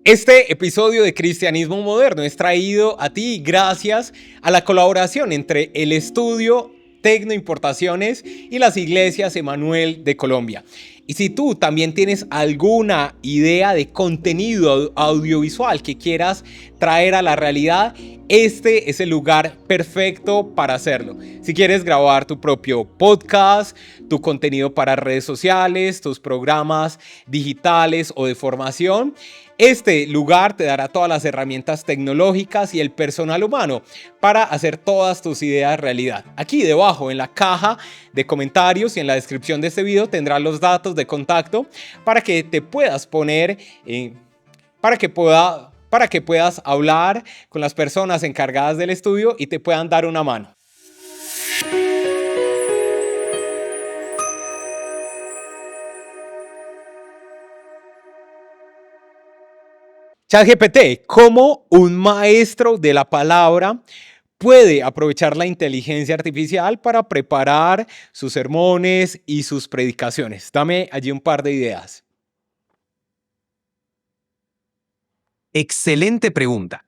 Este episodio de Cristianismo Moderno es traído a ti gracias a la colaboración entre el estudio Tecnoimportaciones y las iglesias Emanuel de Colombia. Y si tú también tienes alguna idea de contenido audiovisual que quieras traer a la realidad, este es el lugar perfecto para hacerlo. Si quieres grabar tu propio podcast, tu contenido para redes sociales, tus programas digitales o de formación, este lugar te dará todas las herramientas tecnológicas y el personal humano para hacer todas tus ideas realidad. Aquí debajo en la caja de comentarios y en la descripción de este video tendrás los datos de contacto para que te puedas poner para que puedas hablar con las personas encargadas del estudio y te puedan dar una mano. ChatGPT, ¿cómo un maestro de la palabra puede aprovechar la inteligencia artificial para preparar sus sermones y sus predicaciones? Dame allí un par de ideas. Excelente pregunta.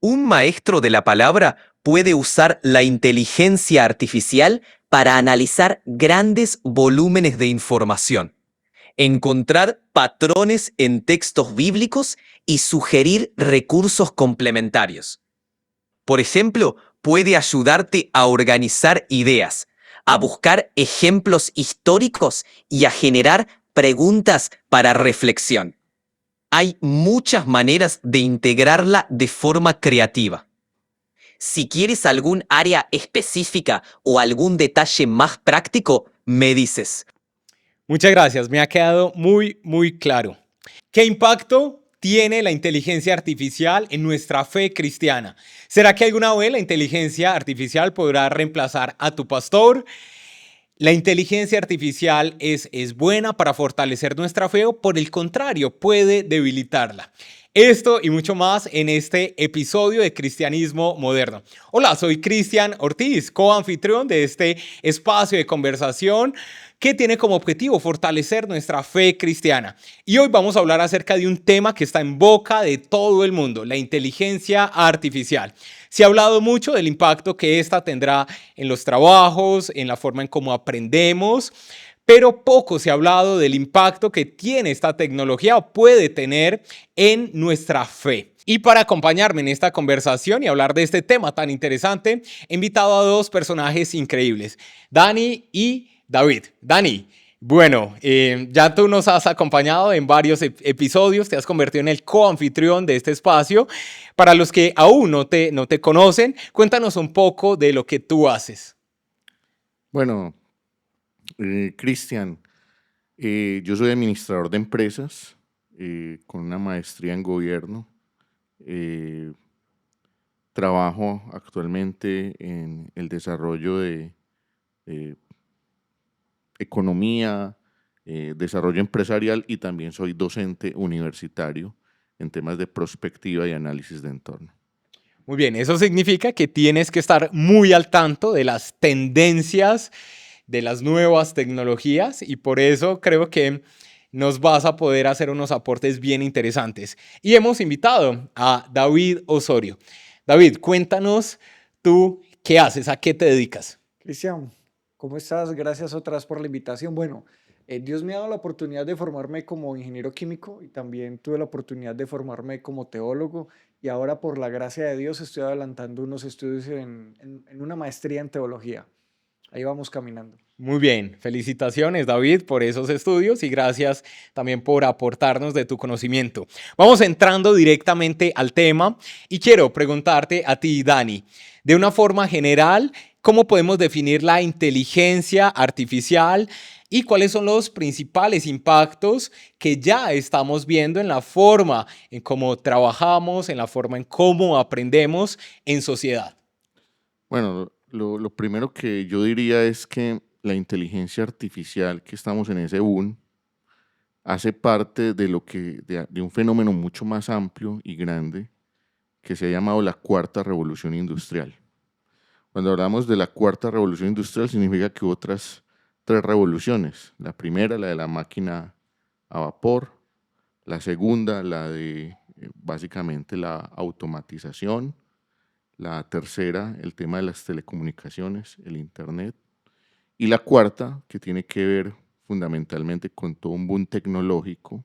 Un maestro de la palabra puede usar la inteligencia artificial para analizar grandes volúmenes de información, encontrar patrones en textos bíblicos y sugerir recursos complementarios. Por ejemplo, puede ayudarte a organizar ideas, a buscar ejemplos históricos y a generar preguntas para reflexión. Hay muchas maneras de integrarla de forma creativa. Si quieres algún área específica o algún detalle más práctico, me dices. Muchas gracias, me ha quedado muy claro. ¿Qué impacto tiene la inteligencia artificial en nuestra fe cristiana? ¿Será que alguna vez la inteligencia artificial podrá reemplazar a tu pastor? ¿La inteligencia artificial es buena para fortalecer nuestra fe o por el contrario puede debilitarla? Esto y mucho más en este episodio de Cristianismo Moderno. Hola, soy Cristian Ortiz, coanfitrión de este espacio de conversación que tiene como objetivo fortalecer nuestra fe cristiana. Y hoy vamos a hablar acerca de un tema que está en boca de todo el mundo, la inteligencia artificial. Se ha hablado mucho del impacto que esta tendrá en los trabajos, en la forma en cómo aprendemos, pero poco se ha hablado del impacto que tiene esta tecnología o puede tener en nuestra fe. Y para acompañarme en esta conversación y hablar de este tema tan interesante, he invitado a dos personajes increíbles, Dani y David. Dani, bueno, ya tú nos has acompañado en varios episodios, te has convertido en el coanfitrión de este espacio. Para los que aún no te conocen, cuéntanos un poco de lo que tú haces. Bueno, Cristian, yo soy administrador de empresas con una maestría en gobierno. Trabajo actualmente en el desarrollo de economía, desarrollo empresarial y también soy docente universitario en temas de prospectiva y análisis de entorno. Muy bien, eso significa que tienes que estar muy al tanto de las tendencias, de las nuevas tecnologías y por eso creo que nos vas a poder hacer unos aportes bien interesantes. Y hemos invitado a David Osorio. David, cuéntanos tú qué haces, a qué te dedicas. Cristian, ¿cómo estás? Gracias otra vez por la invitación. Bueno, Dios me ha dado la oportunidad de formarme como ingeniero químico y también tuve la oportunidad de formarme como teólogo y ahora por la gracia de Dios estoy adelantando unos estudios en una maestría en teología. Ahí vamos caminando. Muy bien, felicitaciones David por esos estudios y gracias también por aportarnos de tu conocimiento. Vamos entrando directamente al tema y quiero preguntarte a ti, Dani, de una forma general, ¿cómo podemos definir la inteligencia artificial y cuáles son los principales impactos que ya estamos viendo en la forma en cómo trabajamos, en la forma en cómo aprendemos en sociedad? Bueno, lo primero que yo diría es que la inteligencia artificial, que estamos en ese boom, hace parte de un fenómeno mucho más amplio y grande que se ha llamado la cuarta revolución industrial. Cuando hablamos de la cuarta revolución industrial significa que hubo otras tres revoluciones. La primera, la de la máquina a vapor, la segunda, la de básicamente la automatización. La tercera, el tema de las telecomunicaciones, el Internet. Y la cuarta, que tiene que ver fundamentalmente con todo un boom tecnológico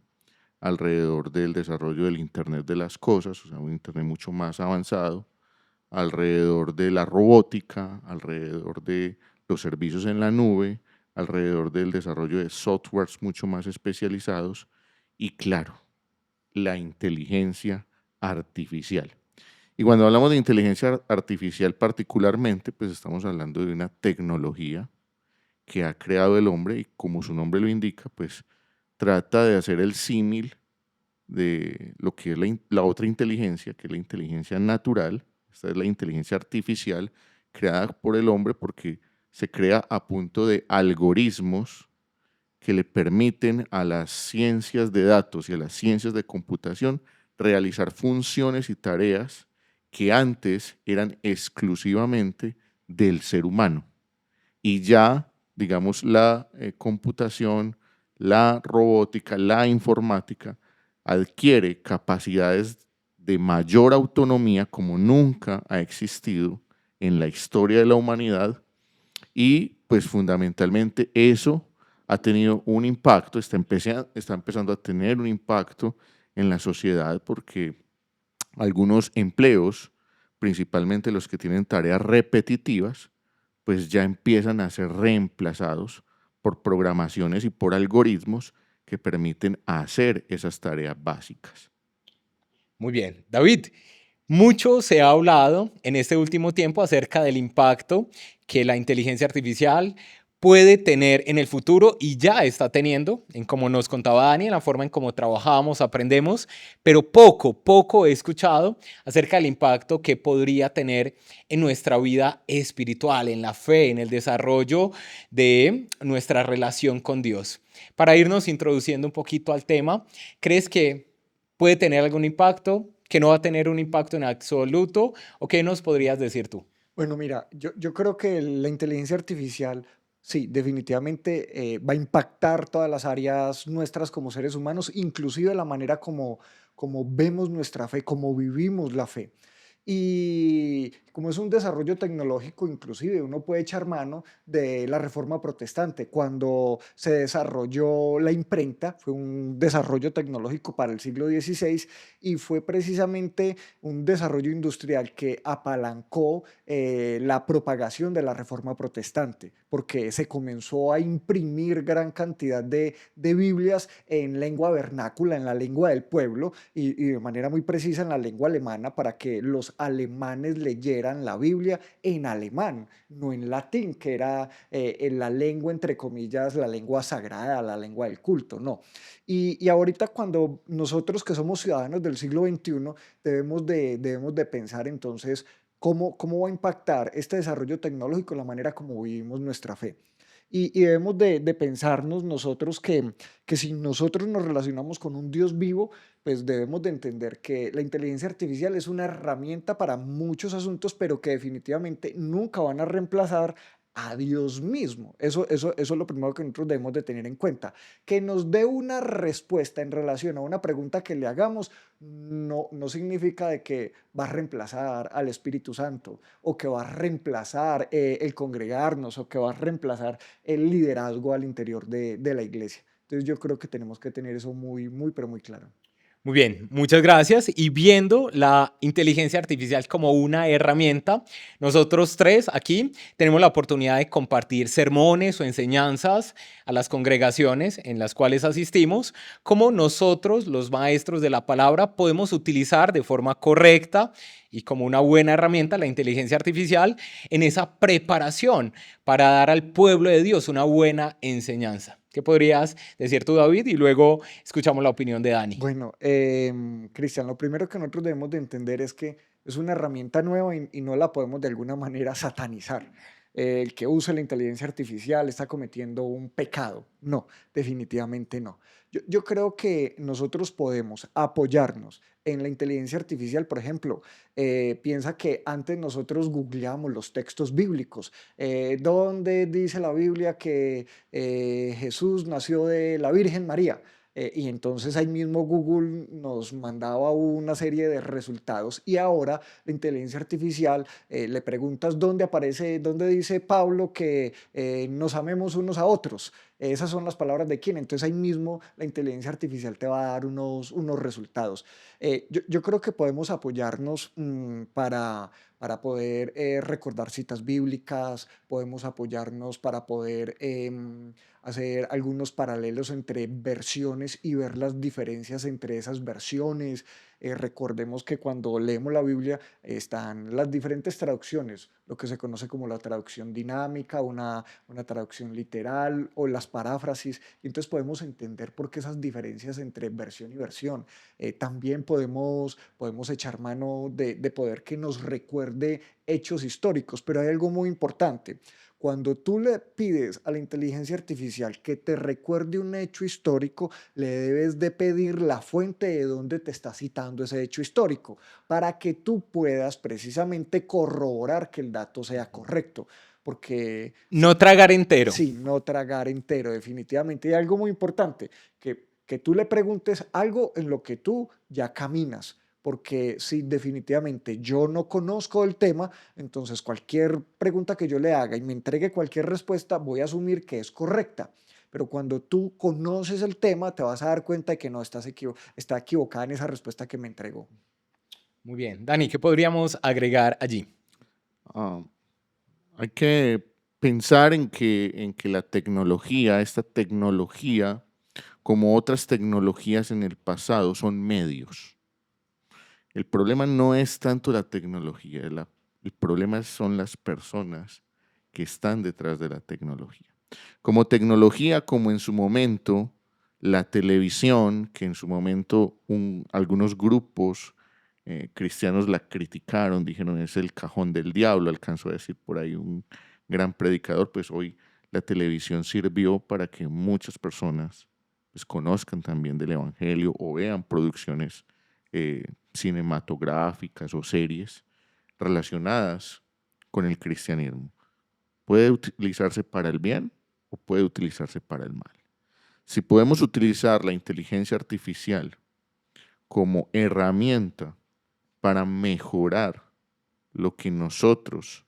alrededor del desarrollo del Internet de las cosas, o sea, un Internet mucho más avanzado, alrededor de la robótica, alrededor de los servicios en la nube, alrededor del desarrollo de softwares mucho más especializados y, claro, la inteligencia artificial. Y cuando hablamos de inteligencia artificial particularmente, pues estamos hablando de una tecnología que ha creado el hombre y, como su nombre lo indica, pues trata de hacer el símil de lo que es la otra inteligencia, que es la inteligencia natural. Esta es la inteligencia artificial creada por el hombre porque se crea a punto de algoritmos que le permiten a las ciencias de datos y a las ciencias de computación realizar funciones y tareas que antes eran exclusivamente del ser humano. Y ya, digamos, la computación, la robótica, la informática adquiere capacidades de mayor autonomía como nunca ha existido en la historia de la humanidad y pues fundamentalmente eso ha tenido un impacto, está empezando a tener un impacto en la sociedad porque algunos empleos, principalmente los que tienen tareas repetitivas, pues ya empiezan a ser reemplazados por programaciones y por algoritmos que permiten hacer esas tareas básicas. Muy bien. David, mucho se ha hablado en este último tiempo acerca del impacto que la inteligencia artificial puede tener en el futuro y ya está teniendo, en como nos contaba Dani, en la forma en cómo trabajamos, aprendemos, pero poco he escuchado acerca del impacto que podría tener en nuestra vida espiritual, en la fe, en el desarrollo de nuestra relación con Dios. Para irnos introduciendo un poquito al tema, ¿crees que puede tener algún impacto, que no va a tener un impacto en absoluto? ¿O qué nos podrías decir tú? Bueno, mira, yo creo que la inteligencia artificial, sí, definitivamente va a impactar todas las áreas nuestras como seres humanos, inclusive la manera como vemos nuestra fe, como vivimos la fe. Y como es un desarrollo tecnológico, inclusive uno puede echar mano de la Reforma Protestante. Cuando se desarrolló la imprenta, fue un desarrollo tecnológico para el siglo XVI y fue precisamente un desarrollo industrial que apalancó la propagación de la Reforma Protestante, porque se comenzó a imprimir gran cantidad de Biblias en lengua vernácula, en la lengua del pueblo y de manera muy precisa en la lengua alemana para que los alemanes leyeran la Biblia en alemán, no en latín, que era en la lengua, entre comillas, la lengua sagrada, la lengua del culto, no. Y ahorita cuando nosotros que somos ciudadanos del siglo XXI debemos de pensar entonces cómo va a impactar este desarrollo tecnológico la manera como vivimos nuestra fe. Y debemos de pensarnos nosotros que si nosotros nos relacionamos con un Dios vivo, pues debemos de entender que la inteligencia artificial es una herramienta para muchos asuntos, pero que definitivamente nunca van a reemplazar a Dios mismo. Eso es lo primero que nosotros debemos de tener en cuenta. Que nos dé una respuesta en relación a una pregunta que le hagamos, no significa de que va a reemplazar al Espíritu Santo o que va a reemplazar el congregarnos o que va a reemplazar el liderazgo al interior de la iglesia. Entonces yo creo que tenemos que tener eso pero muy claro. Muy bien, muchas gracias. Y viendo la inteligencia artificial como una herramienta, nosotros tres aquí tenemos la oportunidad de compartir sermones o enseñanzas a las congregaciones en las cuales asistimos, como nosotros, los maestros de la palabra, podemos utilizar de forma correcta y como una buena herramienta la inteligencia artificial en esa preparación para dar al pueblo de Dios una buena enseñanza. ¿Qué podrías decir tú, David? Y luego escuchamos la opinión de Dani. Bueno, Cristian, lo primero que nosotros debemos de entender es que es una herramienta nueva y no la podemos de alguna manera satanizar. El que use la inteligencia artificial está cometiendo un pecado. No, definitivamente no. Yo creo que nosotros podemos apoyarnos en la inteligencia artificial. Por ejemplo, piensa que antes nosotros googleábamos los textos bíblicos. ¿Dónde dice la Biblia que Jesús nació de la Virgen María? Y entonces ahí mismo Google nos mandaba una serie de resultados y ahora la inteligencia artificial le preguntas dónde aparece, dónde dice Pablo que nos amemos unos a otros. Esas son las palabras de quién. Entonces ahí mismo la inteligencia artificial te va a dar unos resultados. Yo creo que podemos apoyarnos para poder recordar citas bíblicas, podemos apoyarnos para poder hacer algunos paralelos entre versiones y ver las diferencias entre esas versiones. Recordemos que cuando leemos la Biblia están las diferentes traducciones, lo que se conoce como la traducción dinámica, una traducción literal o las paráfrasis. Y entonces podemos entender por qué esas diferencias entre versión y versión. También podemos echar mano de poder que nos recuerde hechos históricos, pero hay algo muy importante. Cuando tú le pides a la inteligencia artificial que te recuerde un hecho histórico, le debes de pedir la fuente de donde te está citando ese hecho histórico para que tú puedas precisamente corroborar que el dato sea correcto. Porque No tragar entero. sí, no tragar entero, definitivamente. Y algo muy importante, que tú le preguntes algo en lo que tú ya caminas, porque si definitivamente yo no conozco el tema, entonces cualquier pregunta que yo le haga y me entregue cualquier respuesta, voy a asumir que es correcta. Pero cuando tú conoces el tema, te vas a dar cuenta de que no está equivocada en esa respuesta que me entregó. Muy bien. Dani, ¿qué podríamos agregar allí? Ah, hay que pensar en que la tecnología, esta tecnología, como otras tecnologías en el pasado, son medios. El problema no es tanto la tecnología, el problema son las personas que están detrás de la tecnología. Como tecnología, como en su momento la televisión, que en su momento algunos grupos cristianos la criticaron, dijeron es el cajón del diablo, alcanzó a decir por ahí un gran predicador, pues hoy la televisión sirvió para que muchas personas pues, conozcan también del evangelio o vean producciones cinematográficas o series relacionadas con el cristianismo. Puede utilizarse para el bien o puede utilizarse para el mal. Si podemos utilizar la inteligencia artificial como herramienta para mejorar lo que nosotros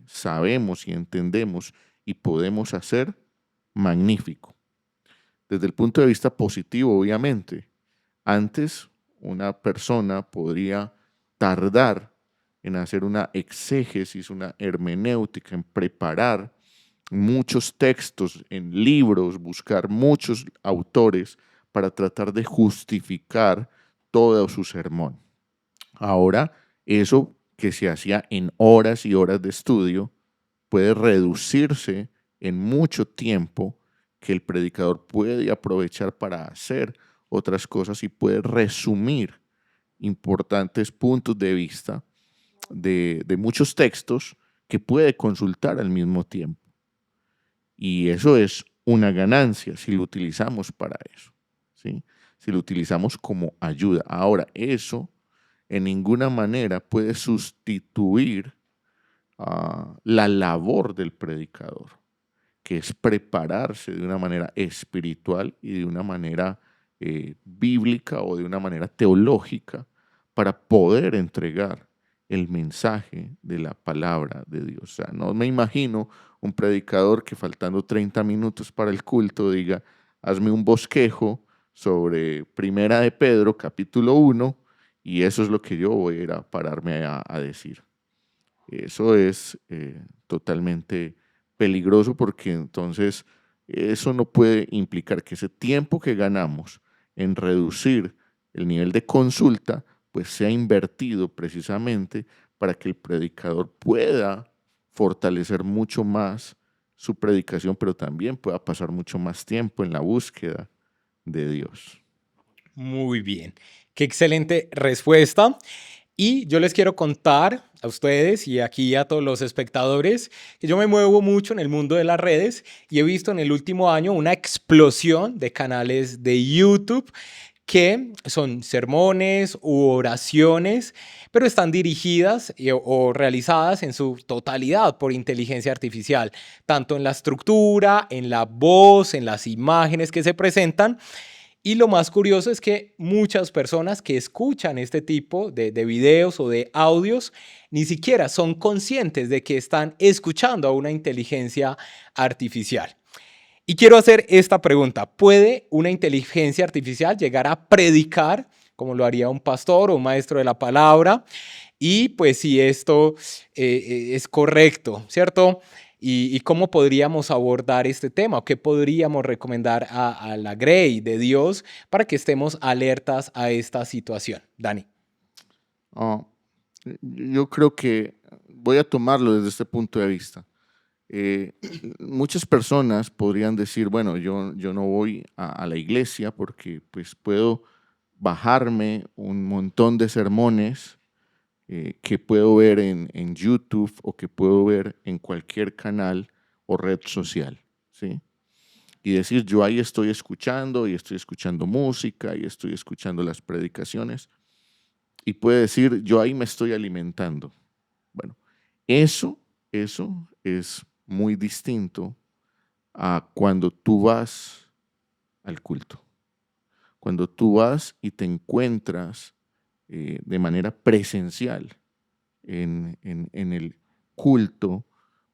sabemos y entendemos y podemos hacer, magnífico. Desde el punto de vista positivo, obviamente, antes una persona podría tardar en hacer una exégesis, una hermenéutica, en preparar muchos textos en libros, buscar muchos autores para tratar de justificar todo su sermón. Ahora, eso que se hacía en horas y horas de estudio puede reducirse en mucho tiempo que el predicador puede aprovechar para hacer otras cosas y puede resumir importantes puntos de vista de muchos textos que puede consultar al mismo tiempo. Y eso es una ganancia si lo utilizamos para eso, ¿sí? Si lo utilizamos como ayuda. Ahora, eso en ninguna manera puede sustituir la labor del predicador, que es prepararse de una manera espiritual y de una manera bíblica o de una manera teológica para poder entregar el mensaje de la palabra de Dios. O sea, no me imagino un predicador que faltando 30 minutos para el culto diga, hazme un bosquejo sobre Primera de Pedro, capítulo 1, y eso es lo que yo voy a ir a pararme a decir. Eso es totalmente peligroso porque entonces eso no puede implicar que ese tiempo que ganamos en reducir el nivel de consulta pues sea invertido precisamente para que el predicador pueda fortalecer mucho más su predicación, pero también pueda pasar mucho más tiempo en la búsqueda de Dios. Muy bien. Qué excelente respuesta. Y yo les quiero contar a ustedes y aquí a todos los espectadores que yo me muevo mucho en el mundo de las redes y he visto en el último año una explosión de canales de YouTube que son sermones u oraciones, pero están dirigidas o realizadas en su totalidad por inteligencia artificial, tanto en la estructura, en la voz, en las imágenes que se presentan. Y lo más curioso es que muchas personas que escuchan este tipo de videos o de audios ni siquiera son conscientes de que están escuchando a una inteligencia artificial. Y quiero hacer esta pregunta. ¿Puede una inteligencia artificial llegar a predicar como lo haría un pastor o un maestro de la palabra? Y pues si esto es correcto, ¿cierto? Y cómo podríamos abordar este tema, o qué podríamos recomendar a la Grey de Dios para que estemos alertas a esta situación. Dani. Ah, yo creo que voy a tomarlo desde este punto de vista. Eh, Muchas personas podrían decir, bueno, yo no voy a la iglesia porque pues puedo bajarme un montón de sermones que puedo ver en YouTube o que puedo ver en cualquier canal o red social, ¿sí? Y decir, yo ahí estoy escuchando y estoy escuchando música y estoy escuchando las predicaciones y puede decir, yo ahí me estoy alimentando. Bueno, eso es muy distinto a cuando tú vas al culto. Cuando tú vas y te encuentras de manera presencial en el culto,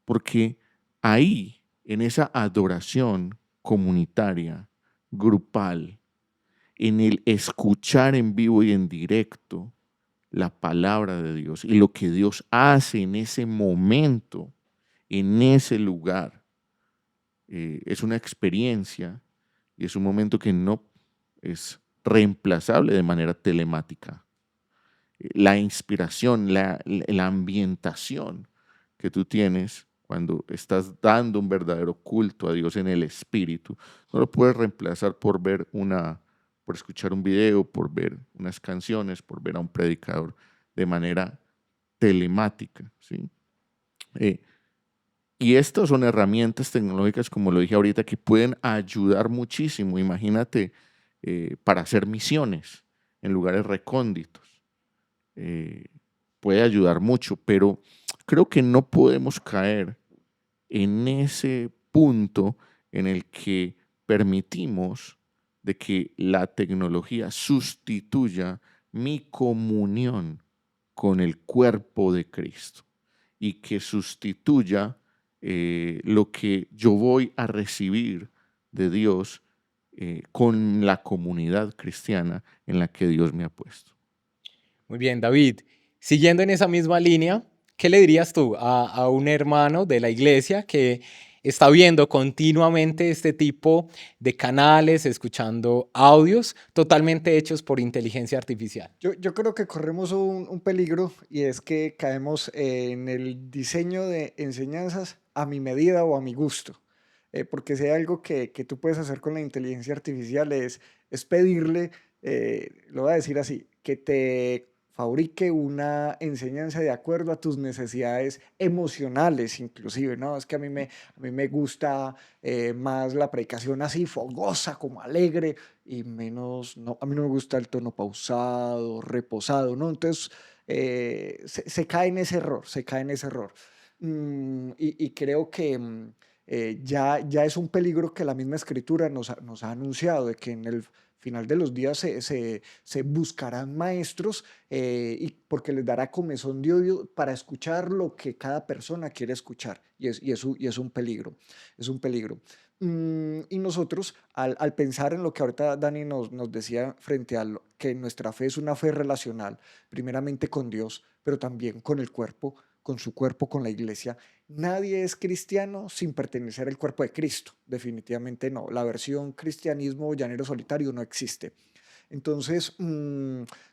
porque ahí, en esa adoración comunitaria, grupal, en el escuchar en vivo y en directo la palabra de Dios y lo que Dios hace en ese momento, en ese lugar, es una experiencia y es un momento que no es reemplazable de manera telemática. La inspiración, la ambientación que tú tienes cuando estás dando un verdadero culto a Dios en el Espíritu, no lo puedes reemplazar por escuchar un video, por ver unas canciones, por ver a un predicador de manera telemática, ¿sí? Eh, y estas son herramientas tecnológicas, como lo dije ahorita, que pueden ayudar muchísimo. Imagínate, para hacer misiones en lugares recónditos. eh, Puede ayudar mucho, pero creo que no podemos caer en ese punto en el que permitimos de que la tecnología sustituya mi comunión con el cuerpo de Cristo y que sustituya lo que yo voy a recibir de Dios con la comunidad cristiana en la que Dios me ha puesto. Muy bien, David. Siguiendo en esa misma línea, ¿qué le dirías tú a un hermano de la iglesia que está viendo continuamente este tipo de canales, escuchando audios totalmente hechos por inteligencia artificial? Yo creo que corremos un peligro y es que caemos en el diseño de enseñanzas a mi medida o a mi gusto. Porque si hay algo que tú puedes hacer con la inteligencia artificial es pedirle, lo voy a decir así, que te fabrique una enseñanza de acuerdo a tus necesidades emocionales inclusive, ¿no? Es que a mí me gusta más la predicación así fogosa, como alegre, y menos, no, a mí no me gusta el tono pausado, reposado, ¿no? Entonces, se cae en ese error, se cae en ese error. Y creo que ya es un peligro que la misma escritura nos ha anunciado, de que en el final de los días se buscarán maestros y porque les dará comezón de oído para escuchar lo que cada persona quiere escuchar. Y es un peligro, es un peligro. Y nosotros, al pensar en lo que ahorita Dani nos decía frente a que nuestra fe es una fe relacional, primeramente con Dios, pero también con el cuerpo, con su cuerpo, con la iglesia. Nadie es cristiano sin pertenecer al cuerpo de Cristo, definitivamente no. La versión cristianismo llanero solitario no existe. Entonces,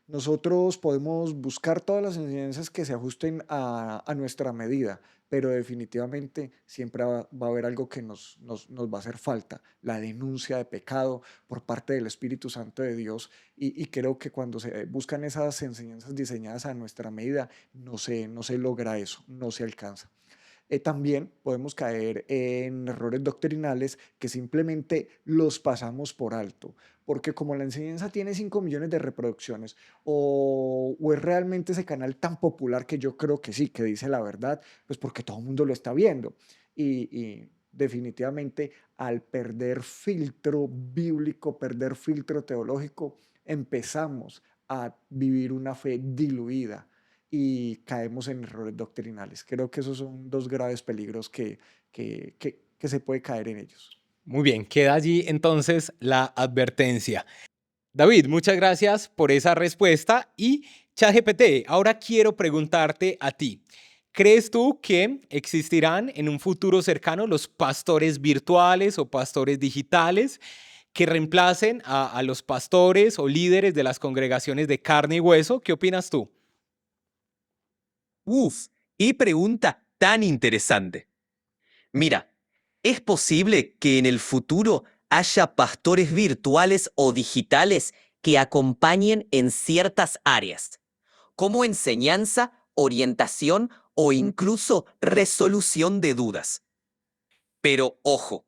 nosotros podemos buscar todas las enseñanzas que se ajusten a nuestra medida, pero definitivamente siempre va a haber algo que nos va a hacer falta, la denuncia de pecado por parte del Espíritu Santo de Dios. Y creo que cuando se buscan esas enseñanzas diseñadas a nuestra medida, no se logra eso, no se alcanza. También podemos caer en errores doctrinales que simplemente los pasamos por alto, porque como la enseñanza tiene 5 millones de reproducciones o es realmente ese canal tan popular que yo creo que sí, que dice la verdad, pues porque todo el mundo lo está viendo. Y definitivamente al perder filtro bíblico, perder filtro teológico, empezamos a vivir una fe diluida y caemos en errores doctrinales. Creo que esos son dos graves peligros que se puede caer en ellos. Muy bien, queda allí entonces la advertencia. David, muchas gracias por esa respuesta. Y ChatGPT, ahora quiero preguntarte a ti. ¿Crees tú que existirán en un futuro cercano los pastores virtuales o pastores digitales que reemplacen a los pastores o líderes de las congregaciones de carne y hueso? ¿Qué opinas tú? Uf, qué pregunta tan interesante. Mira, es posible que en el futuro haya pastores virtuales o digitales que acompañen en ciertas áreas, como enseñanza, orientación o incluso resolución de dudas. Pero ojo,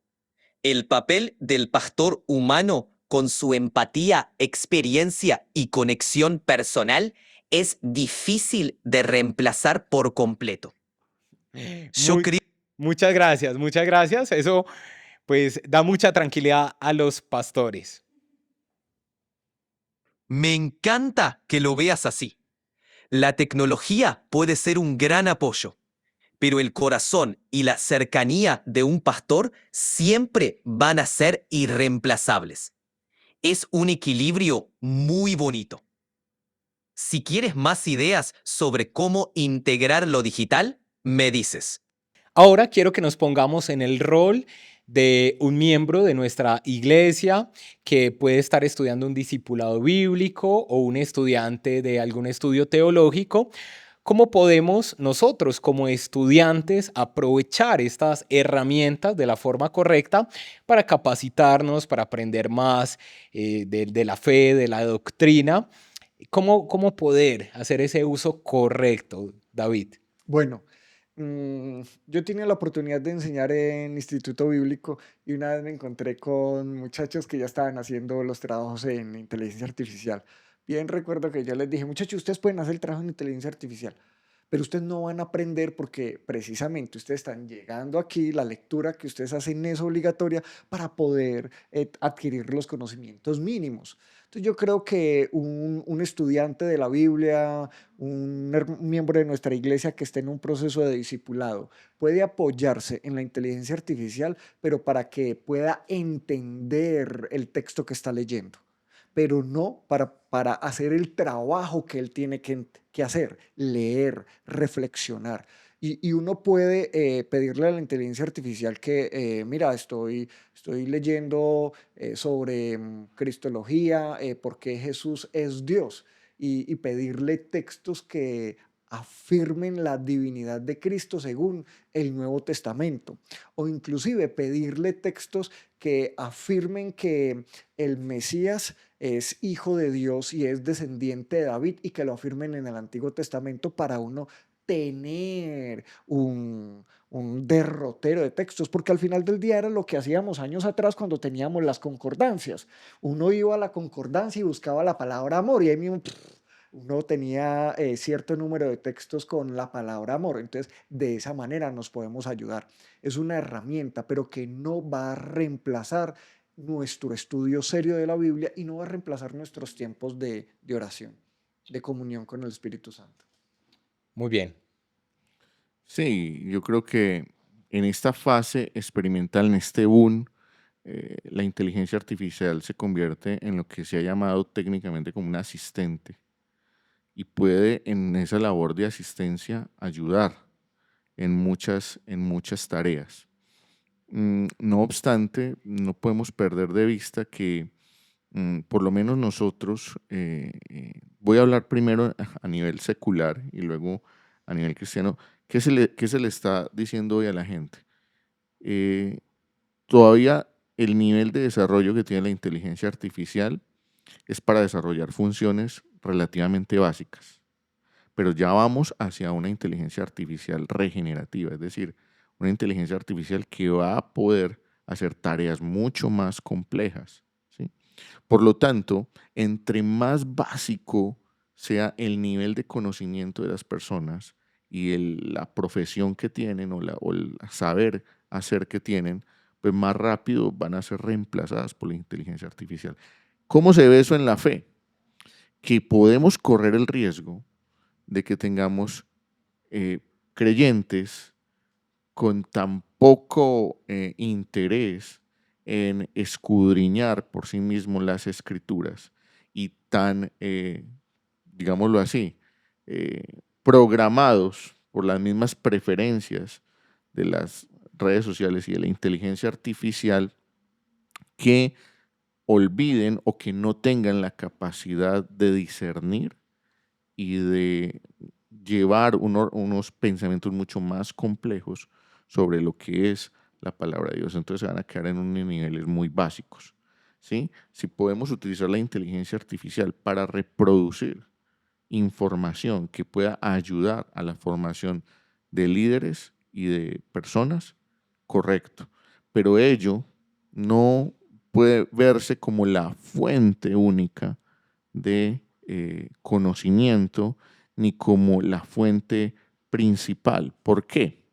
el papel del pastor humano con su empatía, experiencia y conexión personal es difícil de reemplazar por completo. Yo Muy, creo. muchas gracias, muchas gracias. Eso pues da mucha tranquilidad a los pastores. Me encanta que lo veas así. La tecnología puede ser un gran apoyo, pero el corazón y la cercanía de un pastor siempre van a ser irreemplazables. Es un equilibrio muy bonito. Si quieres más ideas sobre cómo integrar lo digital, me dices. Ahora quiero que nos pongamos en el rol de un miembro de nuestra iglesia que puede estar estudiando un discipulado bíblico o un estudiante de algún estudio teológico. ¿Cómo podemos nosotros como estudiantes aprovechar estas herramientas de la forma correcta para capacitarnos, para aprender más de la fe, de la doctrina? ¿Cómo poder hacer ese uso correcto, David? Bueno, yo tenía la oportunidad de enseñar en instituto bíblico y una vez me encontré con muchachos que ya estaban haciendo los trabajos en inteligencia artificial. Bien recuerdo que yo les dije, muchachos, ustedes pueden hacer el trabajo en inteligencia artificial, pero ustedes no van a aprender porque precisamente ustedes están llegando aquí, la lectura que ustedes hacen es obligatoria para poder adquirir los conocimientos mínimos. Entonces yo creo que un estudiante de la Biblia, un miembro de nuestra iglesia que esté en un proceso de discipulado, puede apoyarse en la inteligencia artificial, pero para que pueda entender el texto que está leyendo, pero no para hacer el trabajo que él tiene que hacer, leer, reflexionar. Y uno puede pedirle a la inteligencia artificial que, mira, estoy leyendo sobre cristología, por qué Jesús es Dios, y pedirle textos que afirmen la divinidad de Cristo según el Nuevo Testamento, o inclusive pedirle textos que afirmen que el Mesías es hijo de Dios y es descendiente de David y que lo afirmen en el Antiguo Testamento para uno tener un derrotero de textos, porque al final del día era lo que hacíamos años atrás cuando teníamos las concordancias. Uno iba a la concordancia y buscaba la palabra amor y ahí mismo uno tenía cierto número de textos con la palabra amor. Entonces, de esa manera nos podemos ayudar. Es una herramienta, pero que no va a reemplazar nuestro estudio serio de la Biblia y no va a reemplazar nuestros tiempos de oración, de comunión con el Espíritu Santo. Muy bien. Sí, yo creo que en esta fase experimental, en este boom, la inteligencia artificial se convierte en lo que se ha llamado técnicamente como un asistente y puede en esa labor de asistencia ayudar en muchas tareas. No obstante, no podemos perder de vista que por lo menos nosotros, voy a hablar primero a nivel secular y luego a nivel cristiano, qué se le está diciendo hoy a la gente? Eh, Todavía el nivel de desarrollo que tiene la inteligencia artificial es para desarrollar funciones relativamente básicas, pero ya vamos hacia una inteligencia artificial regenerativa, es decir, una inteligencia artificial que va a poder hacer tareas mucho más complejas, ¿sí? Por lo tanto, entre más básico sea el nivel de conocimiento de las personas y la profesión que tienen o el saber hacer que tienen, pues más rápido van a ser reemplazadas por la inteligencia artificial. ¿Cómo se ve eso en la fe? Que podemos correr el riesgo de que tengamos creyentes con tan poco interés en escudriñar por sí mismos las escrituras y tan, digámoslo así, programados por las mismas preferencias de las redes sociales y de la inteligencia artificial, que olviden o que no tengan la capacidad de discernir y de llevar unos pensamientos mucho más complejos sobre lo que es la palabra de Dios. Entonces se van a quedar en unos niveles muy básicos, ¿sí? Si podemos utilizar la inteligencia artificial para reproducir información que pueda ayudar a la formación de líderes y de personas, correcto. Pero ello no puede verse como la fuente única de conocimiento ni como la fuente principal. ¿Por qué?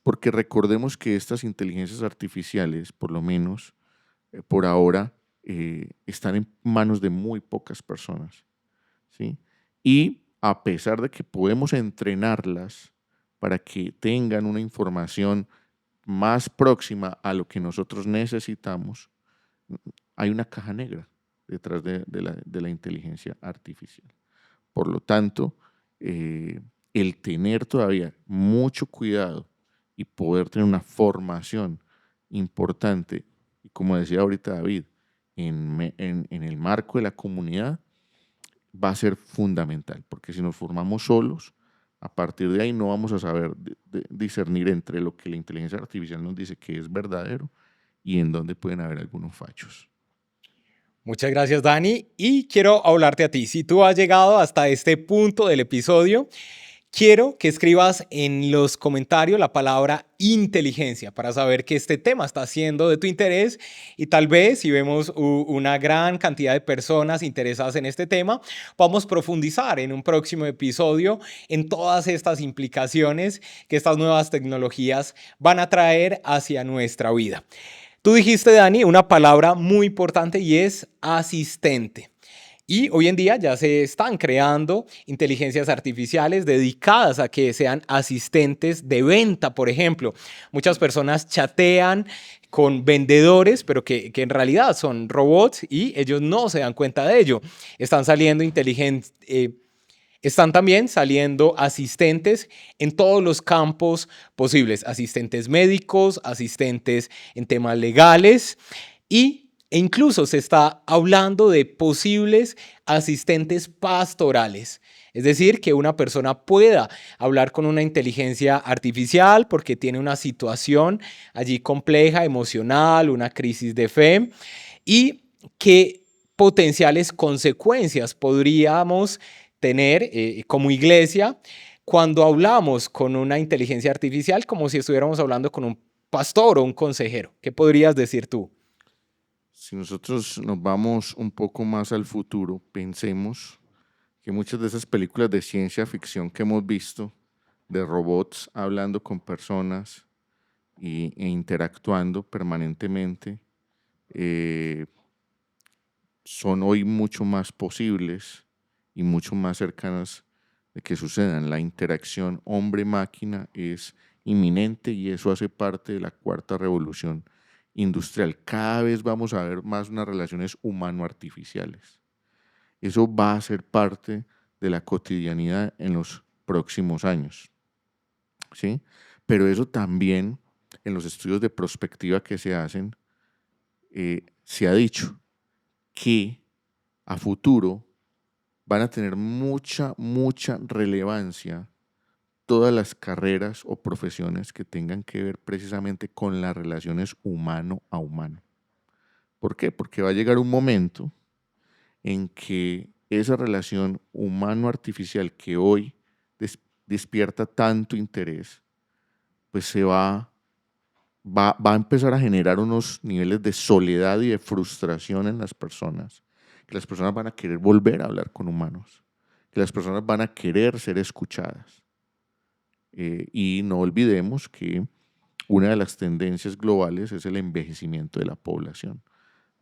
Porque recordemos que estas inteligencias artificiales, por lo menos por ahora, están en manos de muy pocas personas, ¿sí? Y a pesar de que podemos entrenarlas para que tengan una información más próxima a lo que nosotros necesitamos, hay una caja negra detrás de la inteligencia artificial. Por lo tanto, el tener todavía mucho cuidado y poder tener una formación importante, y como decía ahorita David, en el marco de la comunidad, va a ser fundamental, porque si nos formamos solos, a partir de ahí no vamos a saber discernir entre lo que la inteligencia artificial nos dice que es verdadero y en dónde pueden haber algunos fallos. Muchas gracias, Dani. Y quiero hablarte a ti. Si tú has llegado hasta este punto del episodio, quiero que escribas en los comentarios la palabra inteligencia para saber que este tema está siendo de tu interés, y tal vez si vemos una gran cantidad de personas interesadas en este tema, vamos a profundizar en un próximo episodio en todas estas implicaciones que estas nuevas tecnologías van a traer hacia nuestra vida. Tú dijiste, Dani, una palabra muy importante y es asistente. Y hoy en día ya se están creando inteligencias artificiales dedicadas a que sean asistentes de venta, por ejemplo. Muchas personas chatean con vendedores, pero que en realidad son robots y ellos no se dan cuenta de ello. Están también saliendo asistentes en todos los campos posibles, asistentes médicos, asistentes en temas legales e incluso se está hablando de posibles asistentes pastorales. Es decir, que una persona pueda hablar con una inteligencia artificial porque tiene una situación allí compleja, emocional, una crisis de fe, y qué potenciales consecuencias podríamos tener como iglesia cuando hablamos con una inteligencia artificial, como si estuviéramos hablando con un pastor o un consejero. ¿Qué podrías decir tú? Si nosotros nos vamos un poco más al futuro, pensemos que muchas de esas películas de ciencia ficción que hemos visto, de robots hablando con personas e interactuando permanentemente, son hoy mucho más posibles y mucho más cercanas de que sucedan. La interacción hombre-máquina es inminente y eso hace parte de la cuarta revolución industrial. Cada vez vamos a ver más unas relaciones humano-artificiales. Eso va a ser parte de la cotidianidad en los próximos años, ¿sí? Pero eso también, en los estudios de prospectiva que se hacen, se ha dicho que a futuro van a tener mucha relevancia todas las carreras o profesiones que tengan que ver precisamente con las relaciones humano a humano. ¿Por qué? Porque va a llegar un momento en que esa relación humano-artificial que hoy despierta tanto interés, pues va a empezar a generar unos niveles de soledad y de frustración en las personas, que las personas van a querer volver a hablar con humanos, que las personas van a querer ser escuchadas. Y no olvidemos que una de las tendencias globales es el envejecimiento de la población.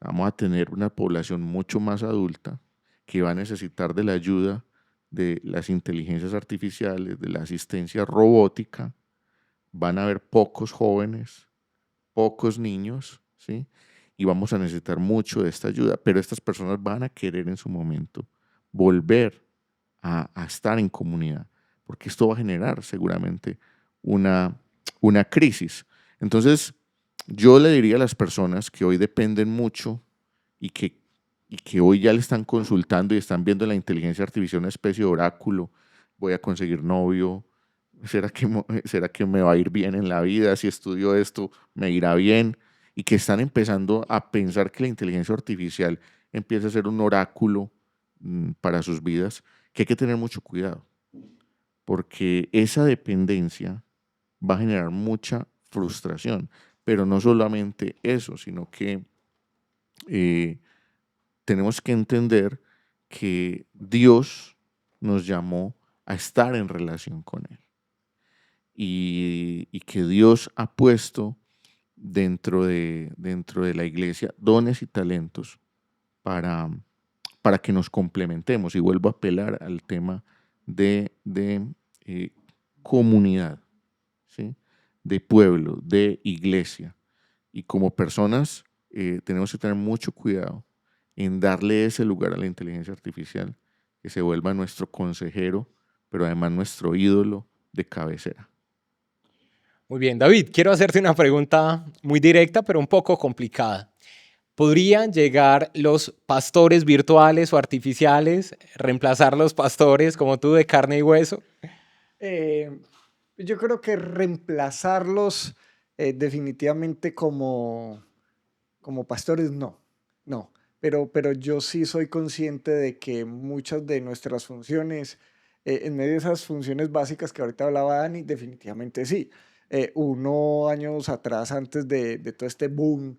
Vamos a tener una población mucho más adulta que va a necesitar de la ayuda de las inteligencias artificiales, de la asistencia robótica. Van a haber pocos jóvenes, pocos niños, ¿sí? Y vamos a necesitar mucho de esta ayuda, pero estas personas van a querer en su momento volver a estar en comunidad, porque esto va a generar seguramente una, una crisis. Entonces, yo le diría a las personas que hoy dependen mucho y que hoy ya le están consultando y están viendo en la inteligencia artificial una especie de oráculo, voy a conseguir novio, será que me va a ir bien en la vida? Si estudio esto, me irá bien. Y que están empezando a pensar que la inteligencia artificial empieza a ser un oráculo para sus vidas, que hay que tener mucho cuidado, porque esa dependencia va a generar mucha frustración. Pero no solamente eso, sino que eh, tenemos que entender que Dios nos llamó a estar en relación con Él y que Dios ha puesto dentro de la iglesia dones y talentos para, para que nos complementemos. Y vuelvo a apelar al tema de comunidad, ¿sí? De pueblo, de iglesia. Y como personas tenemos que tener mucho cuidado en darle ese lugar a la inteligencia artificial, que se vuelva nuestro consejero, pero además nuestro ídolo de cabecera. Muy bien, David, quiero hacerte una pregunta muy directa, pero un poco complicada. ¿Podrían llegar los pastores virtuales o artificiales, reemplazar los pastores como tú de carne y hueso? Eh, yo creo que reemplazarlos definitivamente como pastores, no, no. Pero yo sí soy consciente de que muchas de nuestras funciones, en medio de esas funciones básicas que ahorita hablaba Dani, definitivamente sí. Años atrás, antes de todo este boom,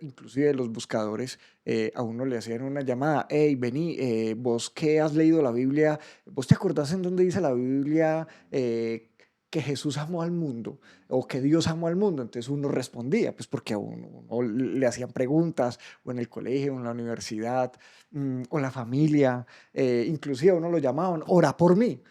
inclusive de los buscadores, a uno le hacían una llamada: hey, vení, vos que has leído la Biblia, ¿vos te acordás en dónde dice la Biblia que Jesús amó al mundo o que Dios amó al mundo? Entonces uno respondía, pues porque a uno le hacían preguntas, o en el colegio, o en la universidad, o en la familia, inclusive a uno lo llamaban: ora por mí.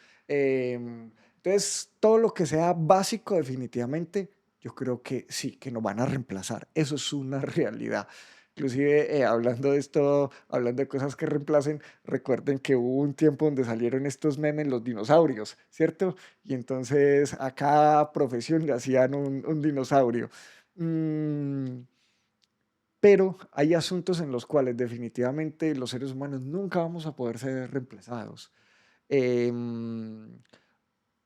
Entonces, todo lo que sea básico, definitivamente, yo creo que sí, que nos van a reemplazar. Eso es una realidad. Inclusive, hablando de esto, hablando de cosas que reemplacen, recuerden que hubo un tiempo donde salieron estos memes, los dinosaurios, ¿cierto? Y entonces a cada profesión le hacían un dinosaurio. Mm, pero hay asuntos en los cuales definitivamente los seres humanos nunca vamos a poder ser reemplazados. Em,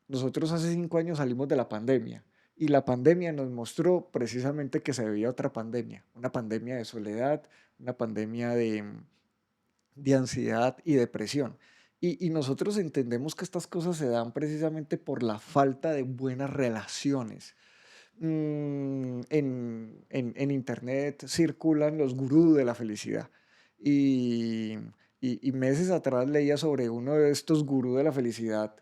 Nosotros hace 5 años salimos de la pandemia, y la pandemia nos mostró precisamente que se debía a otra pandemia, una pandemia de soledad, una pandemia de ansiedad y depresión. Y nosotros entendemos que estas cosas se dan precisamente por la falta de buenas relaciones. En internet circulan los gurús de la felicidad. Y, y meses atrás leía sobre uno de estos gurús de la felicidad,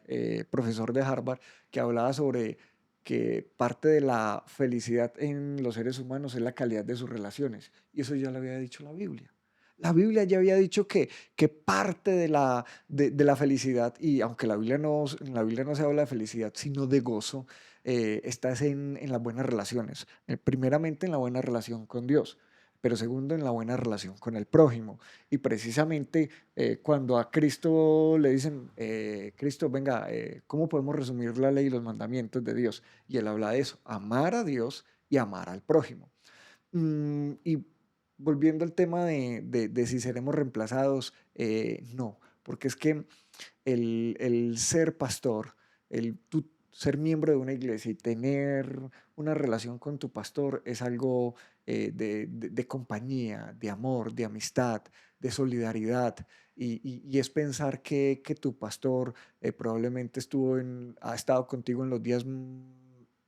profesor de Harvard, que hablaba sobre que parte de la felicidad en los seres humanos es la calidad de sus relaciones. Y eso ya lo había dicho la Biblia. La Biblia ya había dicho que parte de la felicidad, y aunque en la Biblia no se habla de felicidad, sino de gozo, estás en las buenas relaciones. Primeramente en la buena relación con Dios, pero segundo en la buena relación con el prójimo. Y precisamente cuando a Cristo le dicen: Cristo, venga, ¿cómo podemos resumir la ley y los mandamientos de Dios? Y él habla de eso: amar a Dios y amar al prójimo. Y volviendo al tema de si seremos reemplazados, no, porque es que el ser pastor, el tú ser miembro de una iglesia y tener una relación con tu pastor es algo de compañía, de amor, de amistad, de solidaridad. Y es pensar que tu pastor probablemente ha estado contigo en los días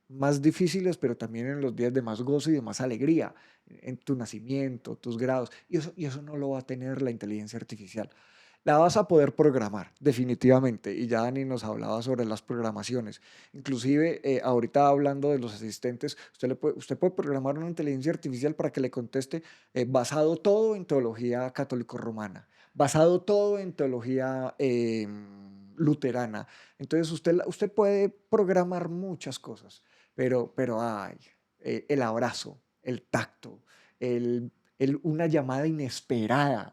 más difíciles, pero también en los días de más gozo y de más alegría, en tu nacimiento, tus grados. Y eso no lo va a tener la inteligencia artificial. La vas a poder programar, definitivamente. Y ya Dani nos hablaba sobre las programaciones. Inclusive, ahorita hablando de los asistentes, usted puede programar una inteligencia artificial para que le conteste basado todo en teología católico-romana, basado todo en teología luterana. Entonces, usted puede programar muchas cosas, pero ay, el abrazo, el tacto, una llamada inesperada.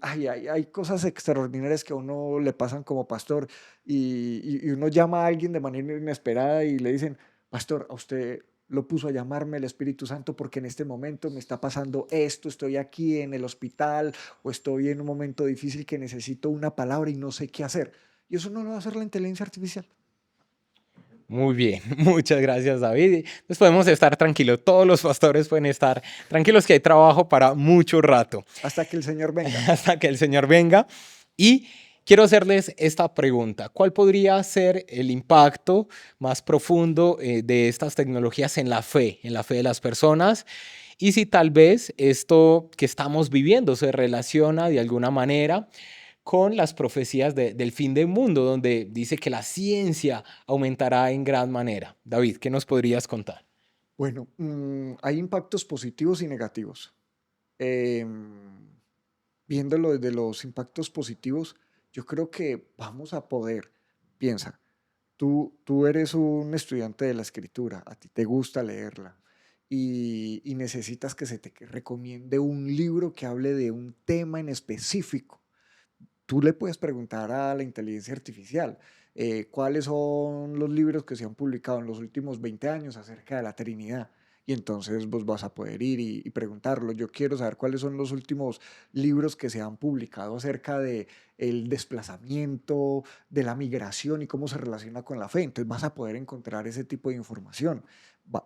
Hay cosas extraordinarias que a uno le pasan como pastor y uno llama a alguien de manera inesperada y le dicen, pastor, a usted lo puso a llamarme el Espíritu Santo porque en este momento me está pasando esto, estoy aquí en el hospital o estoy en un momento difícil que necesito una palabra y no sé qué hacer. Y eso no lo va a hacer la inteligencia artificial. Muy bien, muchas gracias, David. Entonces podemos estar tranquilos, todos los pastores pueden estar tranquilos que hay trabajo para mucho rato, Hasta que el Señor venga. hasta que el Señor venga. Y quiero hacerles esta pregunta: ¿cuál podría ser el impacto más profundo de estas tecnologías en la fe de las personas? Y si tal vez esto que estamos viviendo se relaciona de alguna manera con las profecías del fin del mundo, donde dice que la ciencia aumentará en gran manera. David, ¿qué nos podrías contar? Bueno, hay impactos positivos y negativos. Em, Viéndolo desde los impactos positivos, yo creo que vamos a poder, piensa, tú eres un estudiante de la escritura, a ti te gusta leerla y necesitas que se te recomiende un libro que hable de un tema en específico. Tú le puedes preguntar a la inteligencia artificial cuáles son los libros que se han publicado en los últimos 20 años acerca de la Trinidad. Y entonces vos vas a poder ir y preguntarlo. Yo quiero saber cuáles son los últimos libros que se han publicado acerca de el desplazamiento, de la migración y cómo se relaciona con la fe. Entonces vas a poder encontrar ese tipo de información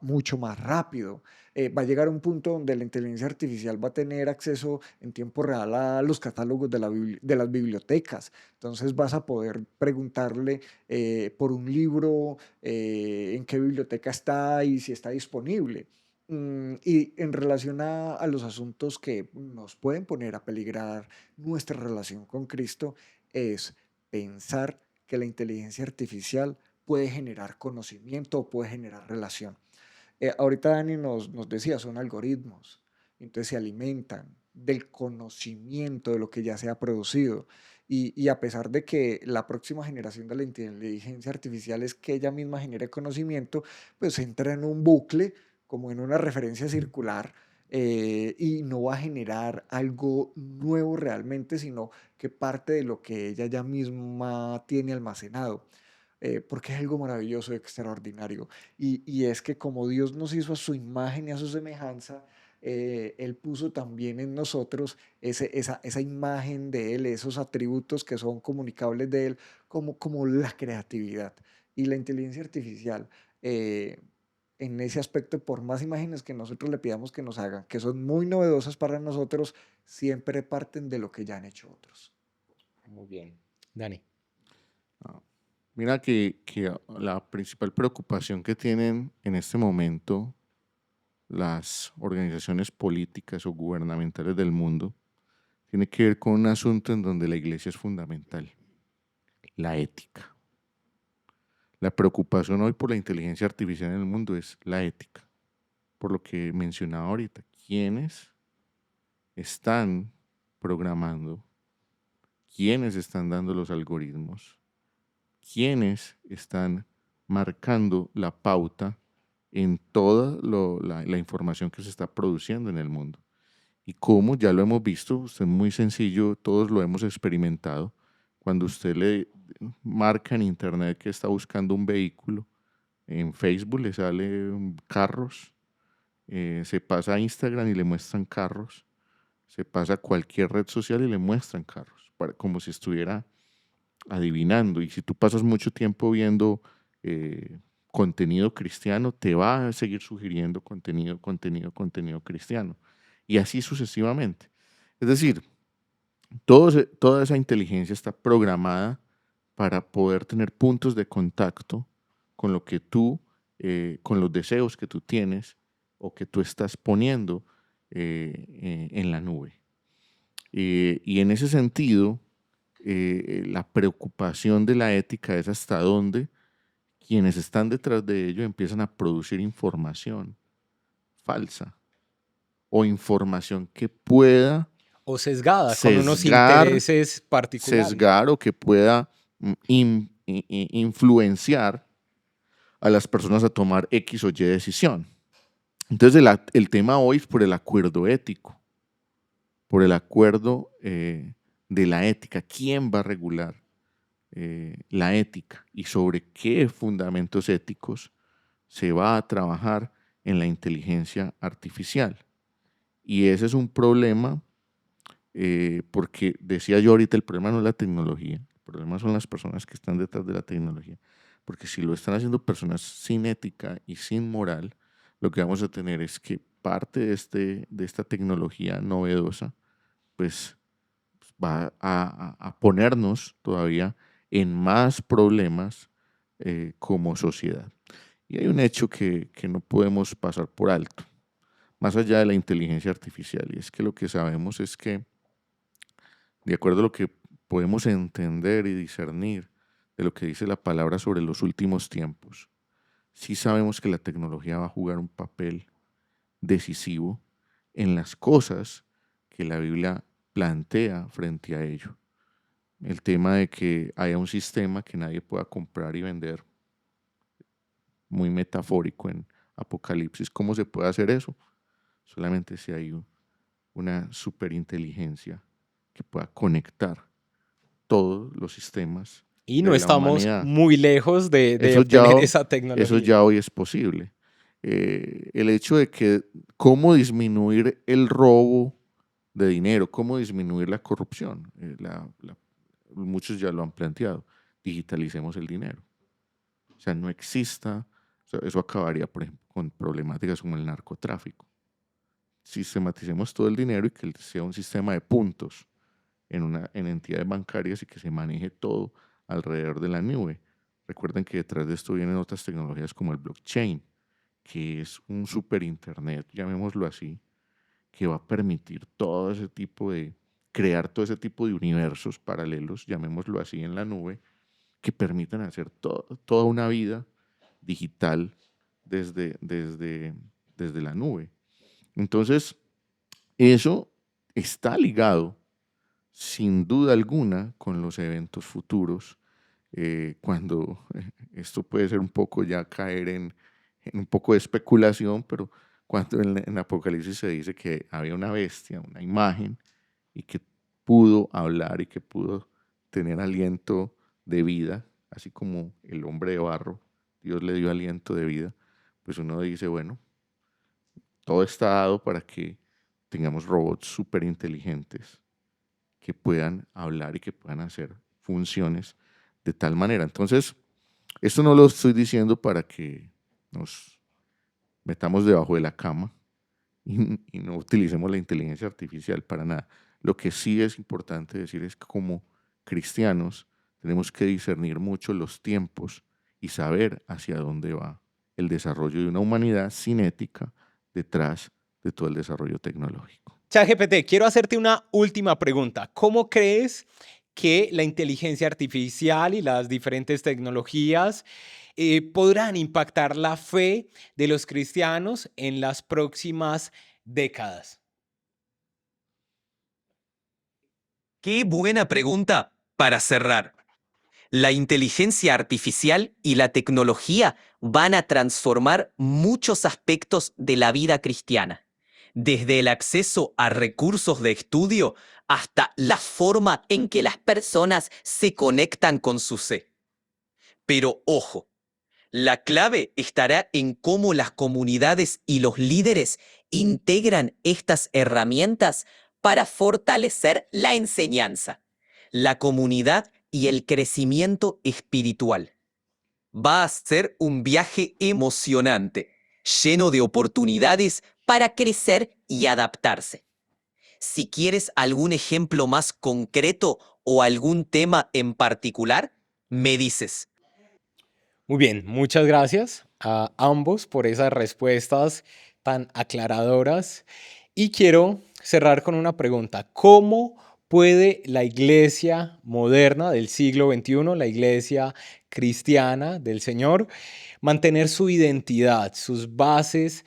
mucho más rápido. Va a llegar un punto donde la inteligencia artificial va a tener acceso en tiempo real a los catálogos de las bibliotecas. Entonces vas a poder preguntarle por un libro en qué biblioteca está y si está disponible. Y en relación a los asuntos que nos pueden poner a peligrar nuestra relación con Cristo, es pensar que la inteligencia artificial puede generar conocimiento o puede generar relación. Ahorita Dani nos decía, son algoritmos, entonces se alimentan del conocimiento de lo que ya se ha producido. Y a pesar de que la próxima generación de la inteligencia artificial es que ella misma genere conocimiento, pues entra en un bucle, como en una referencia circular, y no va a generar algo nuevo realmente, sino que parte de lo que ella ya misma tiene almacenado. Porque es algo maravilloso, extraordinario. Y es que como Dios nos hizo a su imagen y a su semejanza, Él puso también en nosotros esa imagen de Él, esos atributos que son comunicables de Él, como la creatividad. Y la inteligencia artificial, eh, en ese aspecto, por más imágenes que nosotros le pidamos que nos hagan, que son muy novedosas para nosotros, siempre parten de lo que ya han hecho otros. Muy bien. Dani. Ah, Mira que la principal preocupación que tienen en este momento las organizaciones políticas o gubernamentales del mundo tiene que ver con un asunto en donde la iglesia es fundamental, la ética. La preocupación hoy por la inteligencia artificial en el mundo es la ética, por lo que mencionaba ahorita, quiénes están programando, quiénes están dando los algoritmos, quiénes están marcando la pauta en toda la información que se está produciendo en el mundo. Y como ya lo hemos visto, es muy sencillo, todos lo hemos experimentado, cuando usted le marca en internet que está buscando un vehículo, en Facebook le sale carros, se pasa a Instagram y le muestran carros, se pasa a cualquier red social y le muestran carros, como si estuviera adivinando. Y si tú pasas mucho tiempo viendo contenido cristiano, te va a seguir sugiriendo contenido cristiano. Y así sucesivamente. Es decir, toda esa inteligencia está programada para poder tener puntos de contacto con lo que tú, con los deseos que tú tienes o que tú estás poniendo en la nube. Y en ese sentido, la preocupación de la ética es hasta dónde quienes están detrás de ello empiezan a producir información falsa o información que pueda O sesgada, con unos sesgar, intereses particulares. sesgar o que pueda influenciar a las personas a tomar X o Y decisión. Entonces el tema hoy es por el acuerdo ético, por el acuerdo de la ética. ¿Quién va a regular la ética y sobre qué fundamentos éticos se va a trabajar en la inteligencia artificial? Y ese es un problema porque decía yo ahorita, el problema no es la tecnología, el problema son las personas que están detrás de la tecnología. Porque si lo están haciendo personas sin ética y sin moral, lo que vamos a tener es que parte de esta tecnología novedosa pues va a ponernos todavía en más problemas como sociedad. Y hay un hecho que no podemos pasar por alto, más allá de la inteligencia artificial, y es que lo que sabemos es que, de acuerdo a lo que podemos entender y discernir de lo que dice la palabra sobre los últimos tiempos, sí sabemos que la tecnología va a jugar un papel decisivo en las cosas que la Biblia plantea frente a ello. El tema de que haya un sistema que nadie pueda comprar y vender, muy metafórico en Apocalipsis. ¿Cómo se puede hacer eso? Solamente si hay una superinteligencia que pueda conectar todos los sistemas Y no de la estamos humanidad. muy lejos de Eso obtener ya, esa tecnología. eso ya hoy es posible. El hecho de que cómo disminuir el robo de dinero, cómo disminuir la corrupción. Muchos ya lo han planteado. Digitalicemos el dinero. O sea, no exista, o sea, eso acabaría, por ejemplo, con problemáticas como el narcotráfico. Sistematicemos todo el dinero y que sea un sistema de puntos en entidades bancarias y que se maneje todo alrededor de la nube. Recuerden que detrás de esto vienen otras tecnologías como el blockchain, que es un super internet, llamémoslo así, que va a permitir todo ese tipo de, crear todo ese tipo de universos paralelos, llamémoslo así, en la nube, que permitan hacer toda una vida digital desde la nube. Entonces, eso está ligado, sin duda alguna, con los eventos futuros, cuando esto puede ser un poco ya caer en un poco de especulación, pero cuando en Apocalipsis se dice que había una bestia, una imagen, y que pudo hablar y que pudo tener aliento de vida, así como el hombre de barro, Dios le dio aliento de vida, pues uno dice, bueno, todo está dado para que tengamos robots súper inteligentes que puedan hablar y que puedan hacer funciones de tal manera. Entonces, esto no lo estoy diciendo para que nos metamos debajo de la cama y no utilicemos la inteligencia artificial para nada. Lo que sí es importante decir es que como cristianos tenemos que discernir mucho los tiempos y saber hacia dónde va el desarrollo de una humanidad sin ética detrás de todo el desarrollo tecnológico. ChatGPT, quiero hacerte una última pregunta. ¿Cómo crees que la inteligencia artificial y las diferentes tecnologías podrán impactar la fe de los cristianos en las próximas décadas? Qué buena pregunta para cerrar. La inteligencia artificial y la tecnología van a transformar muchos aspectos de la vida cristiana, desde el acceso a recursos de estudio hasta la forma en que las personas se conectan con su fe. Pero ojo, la clave estará en cómo las comunidades y los líderes integran estas herramientas para fortalecer la enseñanza, la comunidad y el crecimiento espiritual. Va a ser un viaje emocionante, lleno de oportunidades para crecer y adaptarse. Si quieres algún ejemplo más concreto o algún tema en particular, me dices. Muy bien, muchas gracias a ambos por esas respuestas tan aclaradoras. Y quiero cerrar con una pregunta. ¿Cómo puede la iglesia moderna del siglo XXI, la iglesia cristiana del Señor, mantener su identidad, sus bases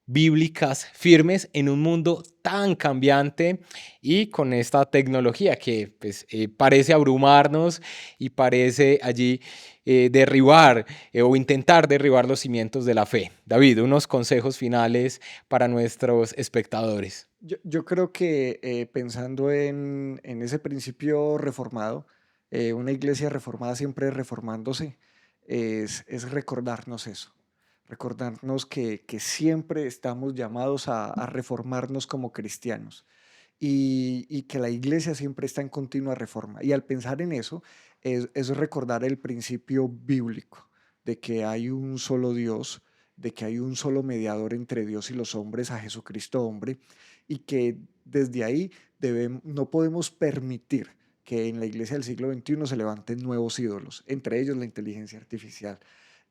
bíblicas firmes en un mundo tan cambiante y con esta tecnología que pues, parece abrumarnos y parece allí derribar o intentar derribar los cimientos de la fe? David, unos consejos finales para nuestros espectadores. Yo creo que pensando en ese principio reformado, una iglesia reformada siempre reformándose, es recordarnos eso, recordarnos que siempre estamos llamados a reformarnos como cristianos y que la iglesia siempre está en continua reforma. Y al pensar en eso, es recordar el principio bíblico de que hay un solo Dios, de que hay un solo mediador entre Dios y los hombres, a Jesucristo hombre, y que desde ahí no podemos permitir que en la iglesia del siglo XXI se levanten nuevos ídolos, entre ellos la inteligencia artificial.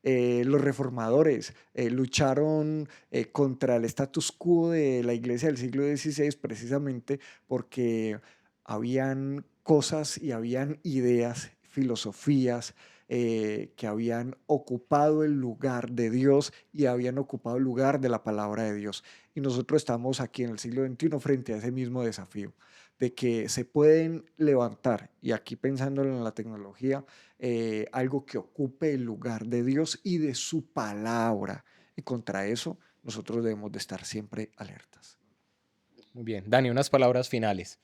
Los reformadores lucharon contra el status quo de la iglesia del siglo XVI precisamente porque habían cosas y habían ideas, filosofías que habían ocupado el lugar de Dios y habían ocupado el lugar de la palabra de Dios. Y nosotros estamos aquí en el siglo XXI frente a ese mismo desafío de que se pueden levantar, y aquí pensando en la tecnología, algo que ocupe el lugar de Dios y de su palabra. Y contra eso nosotros debemos de estar siempre alertas. Muy bien, Dani, unas palabras finales.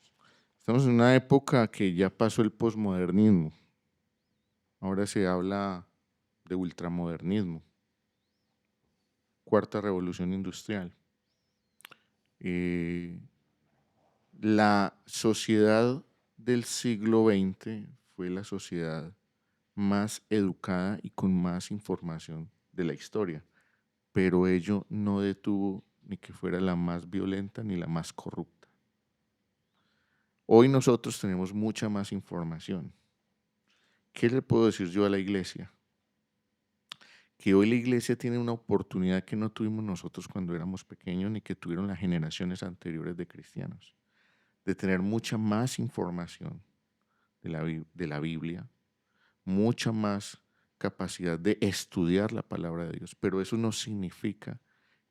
Estamos en una época que ya pasó el posmodernismo. Ahora se habla de ultramodernismo. Cuarta revolución industrial. La sociedad del siglo XX fue la sociedad más educada y con más información de la historia, pero ello no detuvo ni que fuera la más violenta ni la más corrupta. Hoy nosotros tenemos mucha más información. ¿Qué le puedo decir yo a la iglesia? Que hoy la iglesia tiene una oportunidad que no tuvimos nosotros cuando éramos pequeños ni que tuvieron las generaciones anteriores de cristianos, de tener mucha más información de la Biblia, mucha más capacidad de estudiar la palabra de Dios, pero eso no significa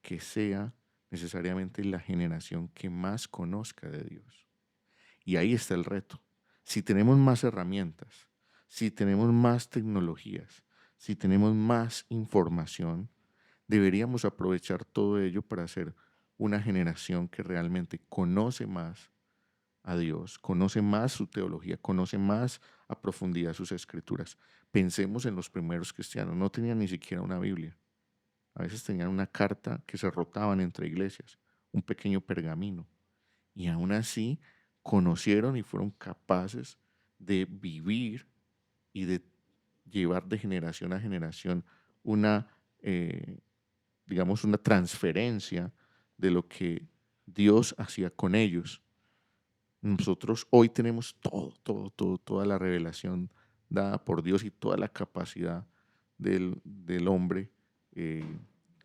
que sea necesariamente la generación que más conozca de Dios. Y ahí está el reto. Si tenemos más herramientas, si tenemos más tecnologías, si tenemos más información, deberíamos aprovechar todo ello para ser una generación que realmente conoce más a Dios, conoce más su teología, conoce más a profundidad sus escrituras. Pensemos en los primeros cristianos, no tenían ni siquiera una Biblia. A veces tenían una carta que se rotaban entre iglesias, un pequeño pergamino. Y aún así conocieron y fueron capaces de vivir y de llevar de generación a generación una, digamos, una transferencia de lo que Dios hacía con ellos. Nosotros hoy tenemos toda la revelación dada por Dios y toda la capacidad del hombre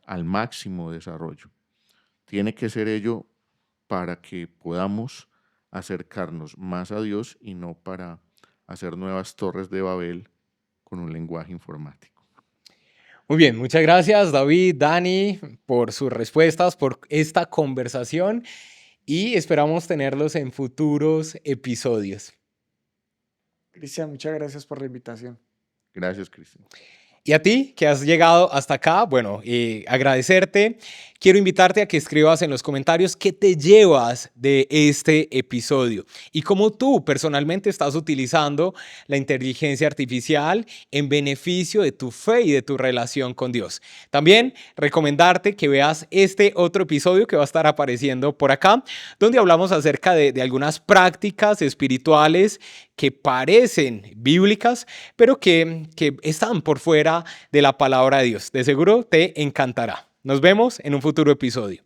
al máximo desarrollo. Tiene que ser ello para que podamos acercarnos más a Dios y no para hacer nuevas torres de Babel con un lenguaje informático. Muy bien, muchas gracias David, Dani, por sus respuestas, por esta conversación y esperamos tenerlos en futuros episodios. Cristian, muchas gracias por la invitación. Gracias, Cristian. Y a ti que has llegado hasta acá, bueno, agradecerte. Quiero invitarte a que escribas en los comentarios qué te llevas de este episodio y cómo tú personalmente estás utilizando la inteligencia artificial en beneficio de tu fe y de tu relación con Dios. También recomendarte que veas este otro episodio que va a estar apareciendo por acá, donde hablamos acerca de algunas prácticas espirituales que parecen bíblicas, pero que están por fuera de la palabra de Dios. De seguro te encantará. Nos vemos en un futuro episodio.